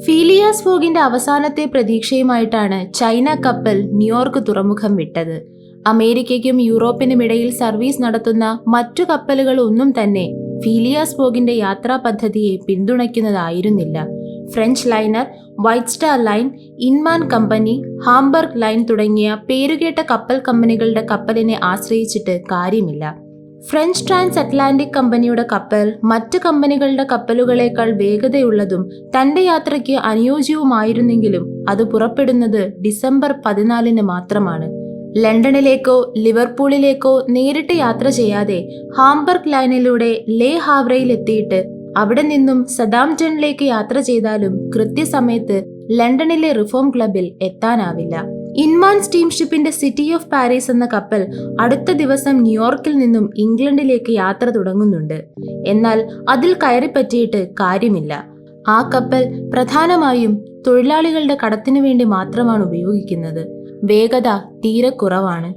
Phileas ഫോഗിന്റെ അവസാനത്തെ പ്രതീക്ഷയുമായിട്ടാണ് China കപ്പൽ New York തുറമുഖം വിട്ടത്. അമേരിക്കയ്ക്കും യൂറോപ്പിനും ഇടയിൽ സർവീസ് നടത്തുന്ന മറ്റു കപ്പലുകളൊന്നും തന്നെ ഫീലിയാസ് ഫോഗിന്റെ യാത്രാ പദ്ധതിയെ പിന്തുണയ്ക്കുന്നതായിരുന്നില്ല. French liner, White Star Line, Inman company, Hamburg line തുടങ്ങിയ പേരുകേട്ട കപ്പൽ കമ്പനികളുടെ കപ്പലിനെ ആശ്രയിച്ചിട്ട് കാര്യമില്ല. ഫ്രഞ്ച് ട്രാൻസ് അറ്റ്ലാന്റിക് കമ്പനിയുടെ കപ്പൽ മറ്റ് കമ്പനികളുടെ കപ്പലുകളേക്കാൾ വേഗതയുള്ളതും തന്റെ യാത്രയ്ക്ക് അനുയോജ്യവുമായിരുന്നെങ്കിലും അത് പുറപ്പെടുന്നത് ഡിസംബർ 14 മാത്രമാണ്. ലണ്ടനിലേക്കോ ലിവർപൂളിലേക്കോ നേരിട്ട് യാത്ര ചെയ്യാതെ ഹാംബർഗ് ലൈനിലൂടെ ലേ ഹാവ്രയിൽ എത്തിയിട്ട് അവിടെ നിന്നും സതാംപ്ടണിലേക്ക് യാത്ര ചെയ്താലും കൃത്യസമയത്ത് ലണ്ടനിലെ റിഫോം ക്ലബിൽ എത്താനാവില്ല. ഇൻമാൻ സ്റ്റീംഷിപ്പിന്റെ സിറ്റി ഓഫ് പാരീസ് എന്ന കപ്പൽ അടുത്ത ദിവസം ന്യൂയോർക്കിൽ നിന്നും ഇംഗ്ലണ്ടിലേക്ക് യാത്ര തുടങ്ങുന്നുണ്ട്. എന്നാൽ അതിൽ കയറിപ്പറ്റിയിട്ട് കാര്യമില്ല. ആ കപ്പൽ പ്രധാനമായും തൊഴിലാളികളുടെ കടത്തിനു വേണ്ടി മാത്രമാണ് ഉപയോഗിക്കുന്നത്. വേഗത തീരെ കുറവാണ്.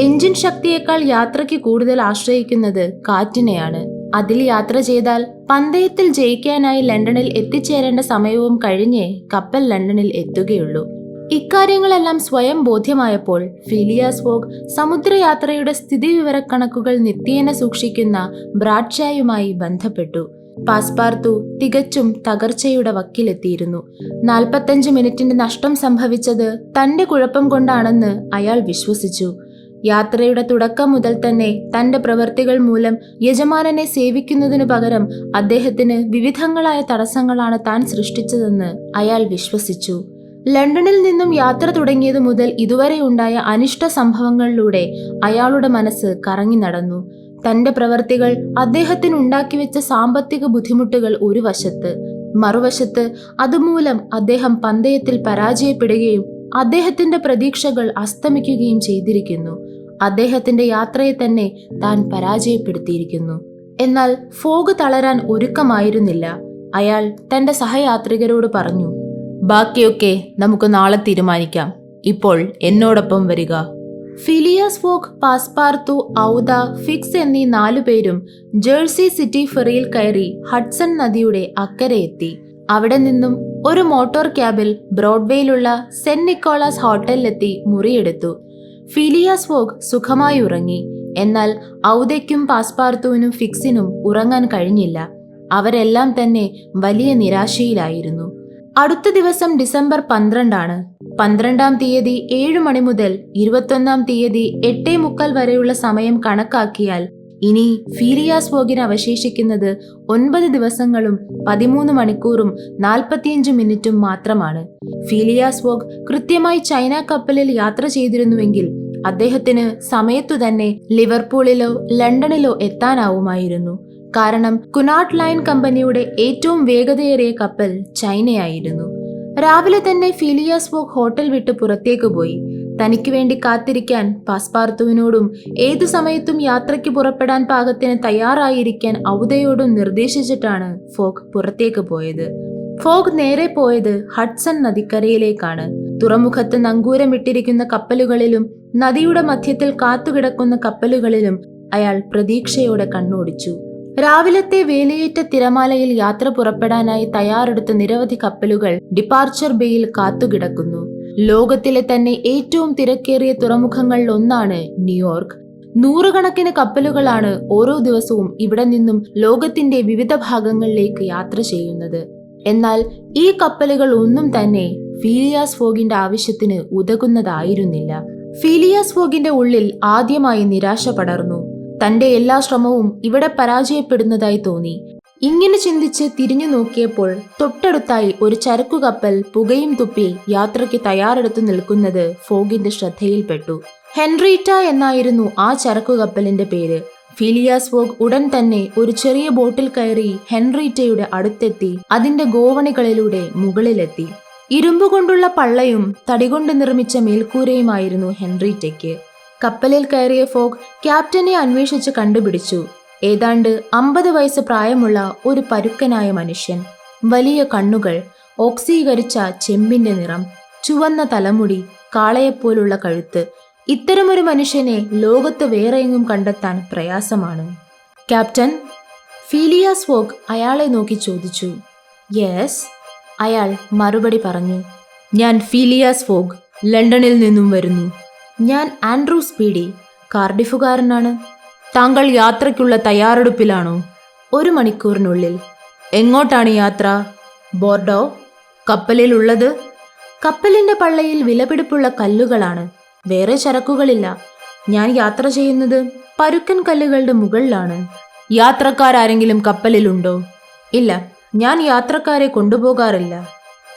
എഞ്ചിൻ ശക്തിയേക്കാൾ യാത്രയ്ക്ക് കൂടുതൽ ആശ്രയിക്കുന്നത് കാറ്റിനെയാണ്. അതിൽ യാത്ര ചെയ്താൽ പന്തയത്തിൽ ജയിക്കാനായി ലണ്ടനിൽ എത്തിച്ചേരേണ്ട സമയവും കഴിഞ്ഞേ കപ്പൽ ലണ്ടനിൽ എത്തുകയുള്ളൂ. ഇക്കാര്യങ്ങളെല്ലാം സ്വയം ബോധ്യമായപ്പോൾ ഫീലിയാസ് ഫോഗ് സമുദ്രയാത്രയുടെ സ്ഥിതിവിവരക്കണക്കുകൾ നിത്യേന സൂക്ഷിക്കുന്ന ബ്രാഡ്ഷായുമായി ബന്ധപ്പെട്ടു. പാസ്പാർത്തു തികച്ചും തകർച്ചയുടെ വക്കിലെത്തിയിരുന്നു. 45 മിനിറ്റിന്റെ നഷ്ടം സംഭവിച്ചത് തന്റെ കുഴപ്പം കൊണ്ടാണെന്ന് അയാൾ വിശ്വസിച്ചു. യാത്രയുടെ തുടക്കം മുതൽ തന്നെ തന്റെ പ്രവൃത്തികൾ മൂലം യജമാനനെ സേവിക്കുന്നതിനു പകരം അദ്ദേഹത്തിന് വിവിധങ്ങളായ തടസ്സങ്ങളാണ് താൻ സൃഷ്ടിച്ചതെന്ന് അയാൾ വിശ്വസിച്ചു. ലണ്ടനിൽ നിന്നും യാത്ര തുടങ്ങിയതു മുതൽ ഇതുവരെ ഉണ്ടായ അനിഷ്ട സംഭവങ്ങളിലൂടെ അയാളുടെ മനസ്സ് കറങ്ങി നടന്നു. തന്റെ പ്രവൃത്തികൾ അദ്ദേഹത്തിന് ഉണ്ടാക്കിവെച്ച സാമ്പത്തിക ബുദ്ധിമുട്ടുകൾ ഒരു വശത്ത്, മറുവശത്ത് അതുമൂലം അദ്ദേഹം പന്തയത്തിൽ പരാജയപ്പെടുകയും അദ്ദേഹത്തിന്റെ പ്രതീക്ഷകൾ അസ്തമിക്കുകയും ചെയ്തിരിക്കുന്നു. അദ്ദേഹത്തിന്റെ യാത്രയെ തന്നെ താൻ പരാജയപ്പെടുത്തിയിരിക്കുന്നു. എന്നാൽ ഫോഗ് തളരാൻ ഒരുക്കമായിരുന്നില്ല. അയാൾ തന്റെ സഹയാത്രികരോട് പറഞ്ഞു, ബാക്കിയൊക്കെ നമുക്ക് നാളെ തീരുമാനിക്കാം. ഇപ്പോൾ എന്നോടൊപ്പം വരിക. ഫിലിയാസ് ഫോഗ്, പാസ്പാർത്തു, ഔദ, ഫിക്സ് എന്നീ 4 പേരും ജേഴ്സി സിറ്റി ഫെറിയിൽ കയറി ഹഡ്സൺ നദിയുടെ അക്കരെ എത്തി. അവിടെ നിന്നും ഒരു മോട്ടോർ ക്യാബിൽ ബ്രോഡ്വേയിലുള്ള സെന്റ് നിക്കോളാസ് ഹോട്ടലിലെത്തി മുറിയെടുത്തു. ഫിലിയാസ് ഫോഗ് സുഖമായി ഉറങ്ങി. എന്നാൽ ഔദയ്ക്കും പാസ്പാർത്തുവിനും ഫിക്സിനും ഉറങ്ങാൻ കഴിഞ്ഞില്ല. അവരെല്ലാം തന്നെ വലിയ നിരാശയിലായിരുന്നു. അടുത്ത ദിവസം ഡിസംബർ 12 12-ാം തീയതി 7 മണി മുതൽ 21-ാം തീയതി 8:45 വരെയുള്ള സമയം കണക്കാക്കിയാൽ ഇനി ഫീലിയാസ് ഫോഗിന് അവശേഷിക്കുന്നത് 9 ദിവസങ്ങളും 13 മണിക്കൂറും 45 മിനിറ്റും മാത്രമാണ്. ഫീലിയാസ് ഫോഗ് കൃത്യമായി ചൈന കപ്പലിൽ യാത്ര ചെയ്തിരുന്നുവെങ്കിൽ അദ്ദേഹത്തിന് സമയത്തു തന്നെ ലിവർപൂളിലോ ലണ്ടനിലോ എത്താനാവുമായിരുന്നു. കാരണം കുനാട്ട് ലൈൻ കമ്പനിയുടെ ഏറ്റവും വേഗതയേറിയ കപ്പൽ ചൈനയായിരുന്നു. രാവിലെ തന്നെ ഫീലിയാസ് ഫോഗ് ഹോട്ടൽ വിട്ട് പുറത്തേക്ക് പോയി. തനിക്ക് വേണ്ടി കാത്തിരിക്കാൻ പാസ്പാർത്തുവിനോടും ഏതു സമയത്തും യാത്രയ്ക്ക് പുറപ്പെടാൻ പാകത്തിന് തയ്യാറായിരിക്കാൻ ഔദയോടും നിർദ്ദേശിച്ചിട്ടാണ് ഫോഗ് പുറത്തേക്ക് പോയത്. ഫോഗ് നേരെ പോയത് ഹഡ്സൺ നദിക്കരയിലേക്കാണ്. തുറമുഖത്ത് നങ്കൂരമിട്ടിരിക്കുന്ന കപ്പലുകളിലും നദിയുടെ മധ്യത്തിൽ കാത്തുകിടക്കുന്ന കപ്പലുകളിലും അയാൾ പ്രതീക്ഷയോടെ കണ്ണോടിച്ചു. രാവിലത്തെ വേലിയേറ്റ തിരമാലയിൽ യാത്ര പുറപ്പെടാനായി തയ്യാറെടുത്ത നിരവധി കപ്പലുകൾ ഡിപ്പാർച്ചർ ബേയിൽ കാത്തുകിടക്കുന്നു. ലോകത്തിലെ തന്നെ ഏറ്റവും തിരക്കേറിയ തുറമുഖങ്ങളിൽ ഒന്നാണ് ന്യൂയോർക്ക്. 100 കണക്കിന് കപ്പലുകളാണ് ഓരോ ദിവസവും ഇവിടെ നിന്നും ലോകത്തിന്റെ വിവിധ ഭാഗങ്ങളിലേക്ക് യാത്ര ചെയ്യുന്നത്. എന്നാൽ ഈ കപ്പലുകൾ ഒന്നും തന്നെ ഫീലിയാസ് ഫോഗിന്റെ ആവശ്യത്തിന് ഉതകുന്നതായിരുന്നില്ല. ഫീലിയാസ് ഫോഗിന്റെ ഉള്ളിൽ ആദ്യമായി നിരാശ പടർന്നു. തന്റെ എല്ലാ ശ്രമവും ഇവിടെ പരാജയപ്പെടുന്നതായി തോന്നി. ഇങ്ങനെ ചിന്തിച്ച് തിരിഞ്ഞു നോക്കിയപ്പോൾ തൊട്ടടുത്തായി ഒരു ചരക്കു കപ്പൽ പുകയും തുപ്പി യാത്രയ്ക്ക് തയ്യാറെടുത്തു നിൽക്കുന്നത് ഫോഗിന്റെ ശ്രദ്ധയിൽപ്പെട്ടു. ഹെൻറീറ്റ എന്നായിരുന്നു ആ ചരക്കു കപ്പലിന്റെ പേര്. ഫീലിയാസ് ഫോഗ് ഉടൻ തന്നെ ഒരു ചെറിയ ബോട്ടിൽ കയറി ഹെൻറീറ്റയുടെ അടുത്തെത്തി അതിന്റെ ഗോവണികളിലൂടെ മുകളിലെത്തി. ഇരുമ്പുകൊണ്ടുള്ള പള്ളയും തടികൊണ്ട് നിർമ്മിച്ച മേൽക്കൂരയുമായിരുന്നു ഹെൻറീറ്റയ്ക്ക്. കപ്പലിൽ കയറിയ ഫോഗ് ക്യാപ്റ്റനെ അന്വേഷിച്ച് കണ്ടുപിടിച്ചു. ഏതാണ്ട് 50 വയസ്സ് പ്രായമുള്ള ഒരു പരുക്കനായ മനുഷ്യൻ. വലിയ കണ്ണുകൾ, ഓക്സീകരിച്ച ചെമ്പിന്റെ നിറം, ചുവന്ന തലമുടി, കാളയെപ്പോലുള്ള കഴുത്ത്. ഇത്തരമൊരു മനുഷ്യനെ ലോകത്ത് വേറെയെങ്ങും കണ്ടെത്താൻ പ്രയാസമാണ്. ക്യാപ്റ്റൻ, ഫീലിയാസ് ഫോഗ് അയാളെ നോക്കി ചോദിച്ചു. യെസ്. അയാൾ മറുപടി പറഞ്ഞു. ഞാൻ ഫീലിയാസ് ഫോഗ്, ലണ്ടനിൽ നിന്നും വരുന്നു. ഞാൻ ആൻഡ്രൂ സ്പീഡി, കാർഡിഫുകാരനാണ്. താങ്കൾ യാത്രയ്ക്കുള്ള തയ്യാറെടുപ്പിലാണോ? 1 മണിക്കൂറിനുള്ളിൽ. എങ്ങോട്ടാണ് യാത്ര? ബോർഡോ. കപ്പലിലുള്ളത്? കപ്പലിന്റെ പള്ളയിൽ വിലപിടിപ്പുള്ള കല്ലുകളാണ്, വേറെ ചരക്കുകളില്ല. ഞാൻ യാത്ര ചെയ്യുന്നത് പരുക്കൻ കല്ലുകളുടെ മുകളിലാണ്. യാത്രക്കാരെങ്കിലും കപ്പലിലുണ്ടോ? ഇല്ല, ഞാൻ യാത്രക്കാരെ കൊണ്ടുപോകാറില്ല.